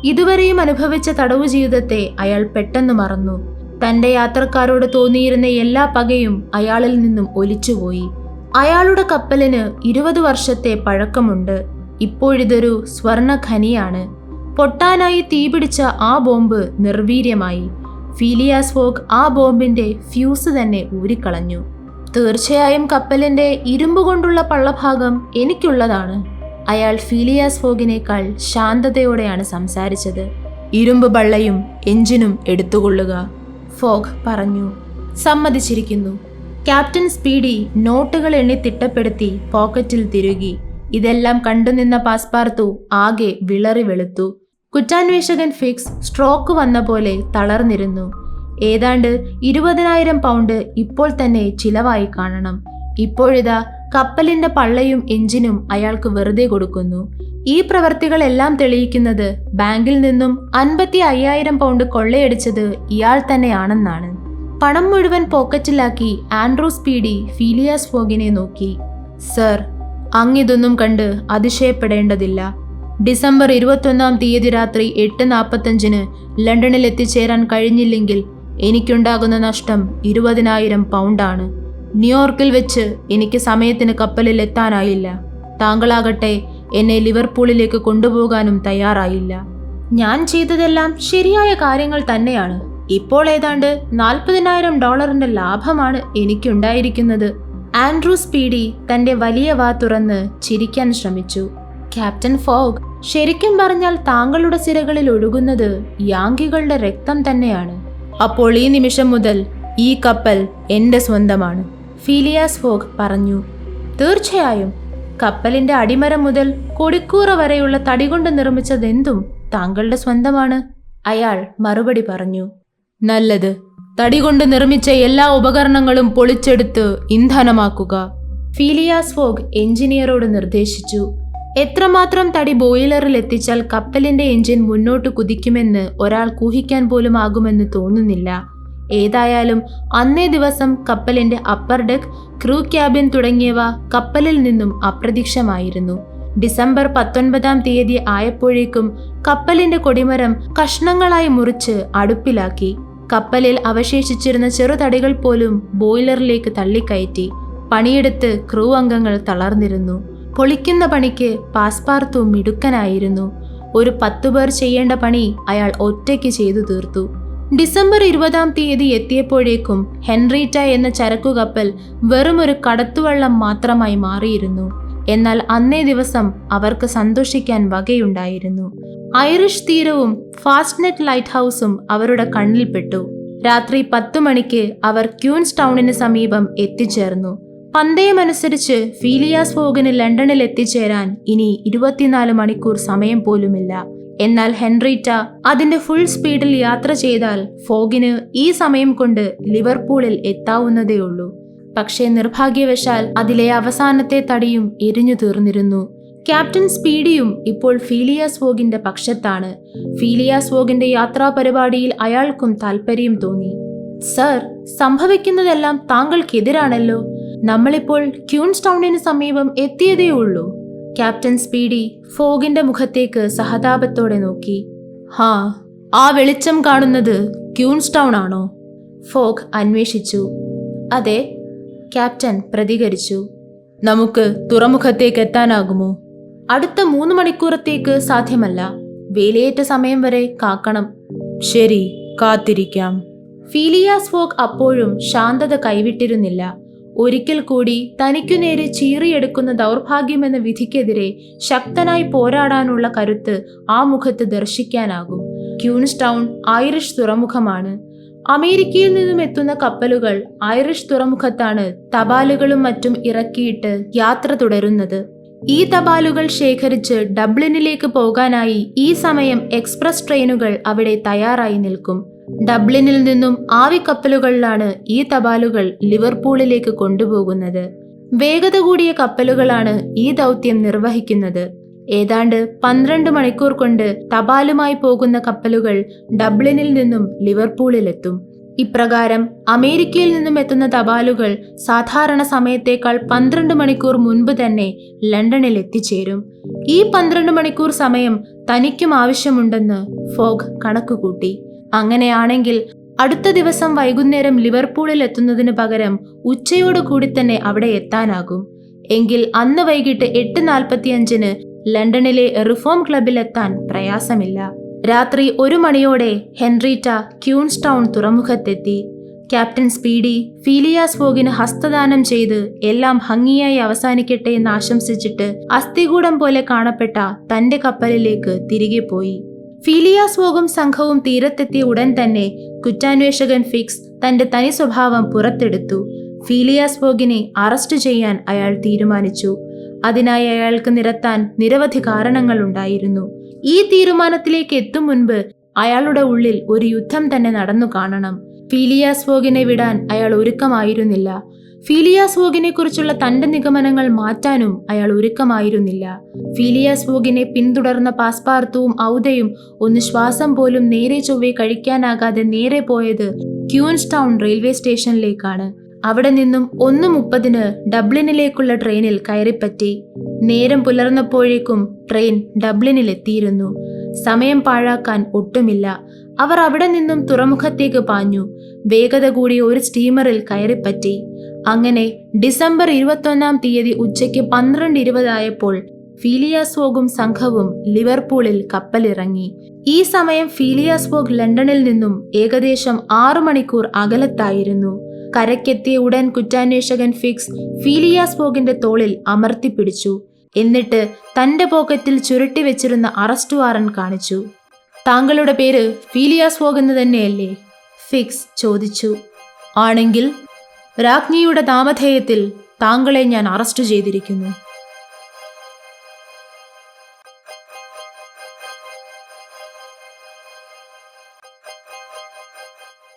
ഇതുവരെയും അനുഭവിച്ച തടവു ജീവിതത്തെ അയാൾ പെട്ടെന്ന് മറന്നു. തന്റെ യാത്രക്കാരോട് തോന്നിയിരുന്ന എല്ലാ പകയും അയാളിൽ നിന്നും ഒലിച്ചുപോയി. അയാളുടെ കപ്പലിന് 20 വർഷത്തെ പഴക്കമുണ്ട്. ഇപ്പോഴിതൊരു സ്വർണ്ണ ഖനിയാണ്. പൊട്ടാനായി തീപിടിച്ച ആ ബോംബ് നിർവീര്യമായി. ഫീലിയാസ് ഫോഗ് ആ ബോംബിന്റെ ഫ്യൂസ് തന്നെ ഊരിക്കളഞ്ഞു. തീർച്ചയായും കപ്പലിന്റെ ഇരുമ്പ് കൊണ്ടുള്ള പള്ളഭാഗം എനിക്കുള്ളതാണ്. അയാൾ ഫീലിയാസ് ഫോഗിനേക്കാൾ ശാന്തതയോടെയാണ് സംസാരിച്ചത്. ഇരുമ്പ് ബള്ളയും എഞ്ചിനും എടുത്തുകൊള്ളുക, ഫോഗ് പറഞ്ഞു. സമ്മതിച്ചിരിക്കുന്നു. ക്യാപ്റ്റൻ സ്പീഡി നോട്ടുകൾ എണ്ണി തിട്ടപ്പെടുത്തി പോക്കറ്റിൽ തിരുകി. ഇതെല്ലാം കണ്ടുനിന്ന പാസ്പാർത്തു ആകെ വിളറി വെളുത്തു. കുറ്റാന്വേഷകൻ ഫിക്സ് സ്ട്രോക്ക് വന്ന പോലെ തളർന്നിരുന്നു. ഏതാണ്ട് 20,000 പൗണ്ട് ഇപ്പോൾ തന്നെ ചിലവായി കാണണം. ഇപ്പോഴിതാ കപ്പലിന്റെ പള്ളയും എഞ്ചിനും അയാൾക്ക് വെറുതെ കൊടുക്കുന്നു. ഈ പ്രവർത്തികളെല്ലാം തെളിയിക്കുന്നത് ബാങ്കിൽ നിന്നും 55,000 പൗണ്ട് കൊള്ളയടിച്ചത് ഇയാൾ തന്നെയാണെന്നാണ്. പണം മുഴുവൻ പോക്കറ്റിലാക്കി ആൻഡ്രൂ സ്പീഡി ഫീലിയാസ് ഫോഗിനെ നോക്കി. സർ, അങ്ങിതൊന്നും കണ്ട് അതിശയപ്പെടേണ്ടതില്ല. ഡിസംബർ 21-ാം തീയതി രാത്രി 8:45 ലണ്ടനിൽ എത്തിച്ചേരാൻ കഴിഞ്ഞില്ലെങ്കിൽ എനിക്കുണ്ടാകുന്ന നഷ്ടം 20,000 പൗണ്ടാണ്. ന്യൂയോർക്കിൽ വെച്ച് എനിക്ക് സമയത്തിന് കപ്പലിൽ എത്താനായില്ല. താങ്കളാകട്ടെ എന്നെ ലിവർപൂളിലേക്ക് കൊണ്ടുപോകാനും തയ്യാറായില്ല. ഞാൻ ചെയ്തതെല്ലാം ശരിയായ കാര്യങ്ങൾ തന്നെയാണ്. ഇപ്പോൾ ഏതാണ്ട് $40,000 ലാഭമാണ് എനിക്കുണ്ടായിരിക്കുന്നത്. ആൻഡ്രൂ സ്പീഡി തന്റെ വലിയ വാ തുറന്ന് ചിരിക്കാൻ ശ്രമിച്ചു. ക്യാപ്റ്റൻ ഫോഗ്, ശരിക്കും പറഞ്ഞാൽ താങ്കളുടെ സിരകളിൽ ഒഴുകുന്നത് യാങ്കികളുടെ രക്തം തന്നെയാണ്. അപ്പോൾ ഈ നിമിഷം മുതൽ ഈ കപ്പൽ എന്റെ സ്വന്തമാണ്, ഫീലിയാസ് ഫോഗ് പറഞ്ഞു. തീർച്ചയായും. കപ്പലിന്റെ അടിമരം മുതൽ കൊടിക്കൂറ വരെയുള്ള തടി കൊണ്ട് നിർമ്മിച്ചതെന്തും താങ്കളുടെ സ്വന്തമാണ്, അയാൾ മറുപടി പറഞ്ഞു. നല്ലത്. തടി കൊണ്ട് നിർമ്മിച്ച എല്ലാ ഉപകരണങ്ങളും പൊളിച്ചെടുത്ത് ഇന്ധനമാക്കുക, ഫീലിയാസ് ഫോഗ് എഞ്ചിനീയറോട് നിർദ്ദേശിച്ചു. എത്രമാത്രം തടി ബോയിലറിൽ എത്തിച്ചാൽ കപ്പലിന്റെ എഞ്ചിൻ മുന്നോട്ട് കുതിക്കുമെന്ന് ഒരാൾ ഊഹിക്കാൻ പോലും ആകുമെന്ന് തോന്നുന്നില്ല. ഏതായാലും അന്നേ ദിവസം കപ്പലിന്റെ അപ്പർ ഡെക്ക്, ക്രൂ ക്യാബിൻ തുടങ്ങിയവ കപ്പലിൽ നിന്നും അപ്രത്യക്ഷമായിരുന്നു. ഡിസംബർ 19-ാം തീയതി ആയപ്പോഴേക്കും കപ്പലിന്റെ കൊടിമരം കഷ്ണങ്ങളായി മുറിച്ച് അടുപ്പിലാക്കി. കപ്പലിൽ അവശേഷിച്ചിരുന്ന ചെറുതടികൾ പോലും ബോയിലറിലേക്ക് തള്ളിക്കയറ്റി. പണിയെടുത്ത് ക്രൂ അംഗങ്ങൾ തളർന്നിരുന്നു. പൊളിക്കുന്ന പണിക്ക് പാസ്പാർത്തു മിടുക്കനായിരുന്നു. ഒരു 10 പേർ ചെയ്യേണ്ട പണി അയാൾ ഒറ്റയ്ക്ക് ചെയ്തു തീർത്തു. ഡിസംബർ 20-ാം തീയതി എത്തിയപ്പോഴേക്കും ഹെൻറീറ്റ എന്ന ചരക്കുകപ്പൽ വെറുമൊരു കടത്തുവള്ളം മാത്രമായി മാറിയിരുന്നു. എന്നാൽ അന്നേ ദിവസം അവർക്ക് സന്തോഷിക്കാൻ വകയുണ്ടായിരുന്നു. ഐറിഷ് തീരവും ഫാസ്റ്റ്നെറ്റ് ലൈറ്റ് ഹൗസും അവരുടെ കണ്ണിൽപ്പെട്ടു. രാത്രി 10 മണിക്ക് അവർ ക്യൂൻസ് ടൗണിന് സമീപം എത്തിച്ചേർന്നു. പന്തയമനുസരിച്ച് ഫീലിയാസ് ഫോഗിന് ലണ്ടനിൽ എത്തിച്ചേരാൻ ഇനി 24 മണിക്കൂർ സമയം പോലുമില്ല. എന്നാൽ ഹെൻറിറ്റ അതിന്റെ ഫുൾ സ്പീഡിൽ യാത്ര ചെയ്താൽ ഫോഗിന് ഈ സമയം കൊണ്ട് ലിവർപൂളിൽ എത്താവുന്നതേയുള്ളൂ. പക്ഷേ നിർഭാഗ്യവശാൽ അതിലെ അവസാനത്തെ തടിയും എരിഞ്ഞു തീർന്നിരുന്നു. ക്യാപ്റ്റൻ സ്പീഡിയും ഇപ്പോൾ ഫീലിയാസ് ഫോഗിന്റെ പക്ഷത്താണ്. ഫീലിയാസ് ഫോഗിന്റെ യാത്രാ പരിപാടിയിൽ അയാൾക്കും താല്പര്യം തോന്നി. സർ, സംഭവിക്കുന്നതെല്ലാം താങ്കൾക്കെതിരാണല്ലോ. നമ്മളിപ്പോൾ ക്യൂൻസ് ടൗണിന് സമീപം എത്തിയതേ ഉള്ളൂ. ക്യാപ്റ്റൻ സ്പീഡി ഫോഗിന്റെ മുഖത്തേക്ക് സഹതാപത്തോടെ നോക്കി. ആ വെളിച്ചം കാണുന്നത് ക്യൂൻസ് ടൗൺ ആണോ? ഫോഗ് അന്വേഷിച്ചു. അതെ, ക്യാപ്റ്റൻ പ്രതികരിച്ചു. നമുക്ക് തുറമുഖത്തേക്ക് എത്താനാകുമോ? അടുത്ത 3 മണിക്കൂറത്തേക്ക് സാധ്യമല്ല. വേലിയേറ്റ സമയം വരെ കാക്കണം. ശരി, കാത്തിരിക്കാം. ഫീലിയാസ് ഫോഗ് അപ്പോഴും ശാന്തത കൈവിട്ടിരുന്നില്ല. ഒരിക്കൽ കൂടി തനിക്കു നേരെ ചീറിയെടുക്കുന്ന ദൗർഭാഗ്യമെന്ന വിധിക്കെതിരെ ശക്തനായി പോരാടാനുള്ള കരുത്ത് ആ മുഖത്ത് ദർശിക്കാനാകും. ക്യൂൻസ് ടൗൺ ഐറിഷ് തുറമുഖമാണ്. അമേരിക്കയിൽ നിന്നും എത്തുന്ന കപ്പലുകൾ ഐറിഷ് തുറമുഖത്താണ് തപാലുകളും മറ്റും ഇറക്കിയിട്ട് യാത്ര തുടരുന്നത്. ഈ തപാലുകൾ ശേഖരിച്ച് ഡബ്ലിനിലേക്ക് പോകാനായി ഈ സമയം എക്സ്പ്രസ് ട്രെയിനുകൾ അവിടെ തയ്യാറായി നിൽക്കും. ഡബ്ലിനിൽ നിന്നും ആവിക്കപ്പലുകളിലാണ് ഈ തപാലുകൾ ലിവർപൂളിലേക്ക് കൊണ്ടുപോകുന്നത്. വേഗത കൂടിയ കപ്പലുകളാണ് ഈ ദൗത്യം നിർവഹിക്കുന്നത്. ഏതാണ്ട് 12 മണിക്കൂർ കൊണ്ട് തപാലുമായി പോകുന്ന കപ്പലുകൾ ഡബ്ലിനിൽ നിന്നും ലിവർപൂളിലെത്തും. ഇപ്രകാരം അമേരിക്കയിൽ നിന്നും എത്തുന്ന തപാലുകൾ സാധാരണ സമയത്തേക്കാൾ 12 മണിക്കൂർ മുൻപ് തന്നെ ലണ്ടനിൽ എത്തിച്ചേരും. ഈ 12 മണിക്കൂർ സമയം തനിക്കും ആവശ്യമുണ്ടെന്ന് ഫോഗ് കണക്കുകൂട്ടി. അങ്ങനെയാണെങ്കിൽ അടുത്ത ദിവസം വൈകുന്നേരം ലിവർപൂളിൽ എത്തുന്നതിന് പകരം ഉച്ചയോടുകൂടി തന്നെ അവിടെ എത്താനാകും. എങ്കിൽ അന്ന് വൈകിട്ട് 8:45 ലണ്ടനിലെ റിഫോം ക്ലബിലെത്താൻ പ്രയാസമില്ല. രാത്രി 1 മണിയോടെ ഹെൻറിറ്റ ക്യൂൻസ് ടൗൺ തുറമുഖത്തെത്തി. ക്യാപ്റ്റൻ സ്പീഡി ഫീലിയാസ് ഫോഗിന് ഹസ്തദാനം ചെയ്ത് എല്ലാം ഭംഗിയായി അവസാനിക്കട്ടെ എന്ന് ആശംസിച്ചിട്ട് അസ്ഥികൂടം പോലെ കാണപ്പെട്ട തന്റെ കപ്പലിലേക്ക് തിരികെ പോയി. ഫീലിയാസ് ഫോഗും സംഘവും തീരത്തെത്തിയ ഉടൻ തന്നെ കുറ്റാന്വേഷകൻ ഫിക്സ് തന്റെ തനി സ്വഭാവം പുറത്തെടുത്തു. ഫീലിയാസ് ഫോഗിനെ അറസ്റ്റ് ചെയ്യാൻ അയാൾ തീരുമാനിച്ചു. അതിനായി അയാൾക്ക് നിരത്താൻ നിരവധി കാരണങ്ങളുണ്ടായിരുന്നു. ഈ തീരുമാനത്തിലേക്ക് എത്തും മുൻപ് അയാളുടെ ഉള്ളിൽ ഒരു യുദ്ധം തന്നെ നടന്നു കാണണം. ഫീലിയാസ് ഫോഗിനെ വിടാൻ അയാൾ ഒരുക്കമായിരുന്നില്ല. ഫീലിയാസ് ഫോഗിനെ കുറിച്ചുള്ള തന്റെ നിഗമനങ്ങൾ മാറ്റാനും അയാൾ ഒരുക്കമായിരുന്നില്ല. ഫീലിയാസ് ഫോഗിനെ പിന്തുടർന്ന പാസ്പാർത്തുവും ഔദയും ഒന്ന് ശ്വാസം പോലും നേരെ ചൊവ്വെ കഴിക്കാനാകാതെ നേരെ പോയത് ക്യൂൻസ് ടൗൺ റെയിൽവേ സ്റ്റേഷനിലേക്കാണ്. അവിടെ നിന്നും 1:30 ഡബ്ലിനിലേക്കുള്ള ട്രെയിനിൽ കയറിപ്പറ്റി. നേരം പുലർന്നപ്പോഴേക്കും ട്രെയിൻ ഡബ്ലിനിലെത്തിയിരുന്നു. സമയം പാഴാക്കാൻ ഒട്ടുമില്ല. അവർ അവിടെ നിന്നും തുറമുഖത്തേക്ക് പാഞ്ഞു. വേഗത കൂടിയ ഒരു സ്റ്റീമറിൽ കയറിപ്പറ്റി. അങ്ങനെ ഡിസംബർ 21-ാം തീയതി ഉച്ചയ്ക്ക് 12:20 ആയപ്പോൾ ഫീലിയാസ് ഫോഗും സംഘവും ലിവർപൂളിൽ കപ്പലിറങ്ങി. ഈ സമയം ഫീലിയാസ് ഫോഗ് ലണ്ടനിൽ നിന്നും ഏകദേശം 6 മണിക്കൂർ അകലത്തായിരുന്നു. കരയ്ക്കെത്തിയ ഉടൻ കുറ്റാന്വേഷകൻ ഫിക്സ് ഫീലിയാസ് ഫോഗിന്റെ തോളിൽ അമർത്തിപ്പിടിച്ചു. എന്നിട്ട് തന്റെ പോക്കറ്റിൽ ചുരുട്ടി വെച്ചിരുന്ന അറസ്റ്റ് വാറന്റ് കാണിച്ചു. താങ്കളുടെ പേര് ഫീലിയാസ് ഫോഗ് എന്ന് തന്നെയല്ലേ? ഫിക്സ് ചോദിച്ചു. ആണെങ്കിൽ രാജ്ഞിയുടെ നാമധേയത്തിൽ താങ്കളെ ഞാൻ അറസ്റ്റ് ചെയ്തിരിക്കുന്നു.